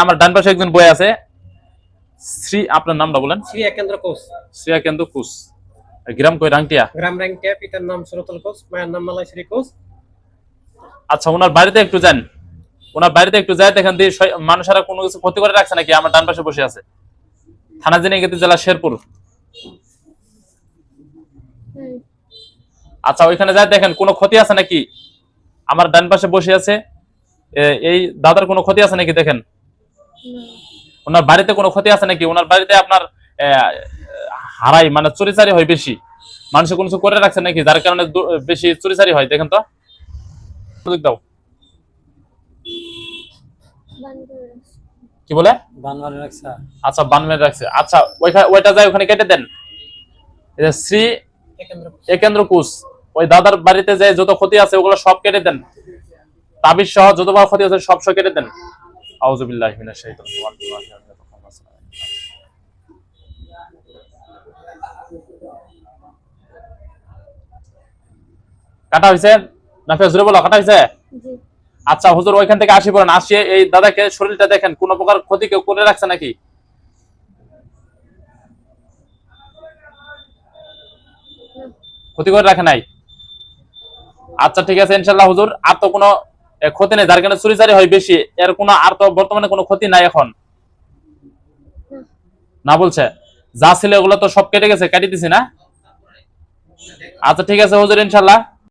আমার ডান পাশে একজন বই আছে শ্রী, আপনার নামটা বলেন। শ্রী একেন্দ্র কোচ। শ্রী একেন্দ্র কোচ, গ্রাম কই? রাংটিয়া। গ্রাম রাংটিয়া, পিতার নাম সুরতল কোচ, মায়ের নাম মালাইশ্রী কোচ। আচ্ছা, ওনার বাড়িতে একটু যান, ওনার বাড়িতে একটু যাই, দেখেন দিয়ে মানুষেরা কোনো কিছু ক্ষতি করে রাখছে নাকি। আমার ডান পাশে বসে আছে, থানা ঝিনাইগাতি জেলা শেরপুর। আচ্ছা, ওইখানে যাই দেখেন কোনো ক্ষতি আছে নাকি। আমার ডান পাশে বসে আছে এই দাদার কোনো ক্ষতি আছে নাকি দেখেন। ওনার বাড়িতে কোনো ক্ষতি আছে নাকি? ওনার বাড়িতে আপনার হারাই মানে চুরিচারি হয় বেশি, মানুষের কোনো কিছু করে রাখছে নাকি যার কারণে বেশি চুরিচারি হয়? দেখেন তো, দাও। কি বলে? বানমারে রাখছে। আচ্ছা, বানমের রাখছে। আচ্ছা, ওইটা যায়, ওখানে কেটে দেন। শ্রী একেন্দ্র কোচ, ওই দাদার বাড়িতে যে যত ক্ষতি আছে ওগুলো সব কেটে দেন, তাবিজ সহ যত বড় ক্ষতি আছে সব কেটে দেন। আউযুবিল্লাহি মিনাশ শাইতানির রাজিম। কাটা হয়েছে? নাফিয়া জোরে বলো, কাটা হয়েছে? আচ্ছা হুজুর, ওইখান থেকে আসি পড়েন, আসিয়ে এই দাদাকে শরীরটা দেখেন কোন প্রকার ক্ষতি কেউ করে রাখছে নাকি। ক্ষতি করে রাখে নাই? আচ্ছা ঠিক আছে ইনশাল্লাহ হুজুর, আর তো কোনো ক্ষতি নেই, যার কারণে চুরিচারি হয় বেশি, এর কোনো আর তো বর্তমানে কোনো ক্ষতি নাই এখন না বলছে। যা ছিল ওগুলো তো সব কেটে গেছে, কেটে দিছি না? আচ্ছা ঠিক আছে হুজুর ইনশাল্লাহ।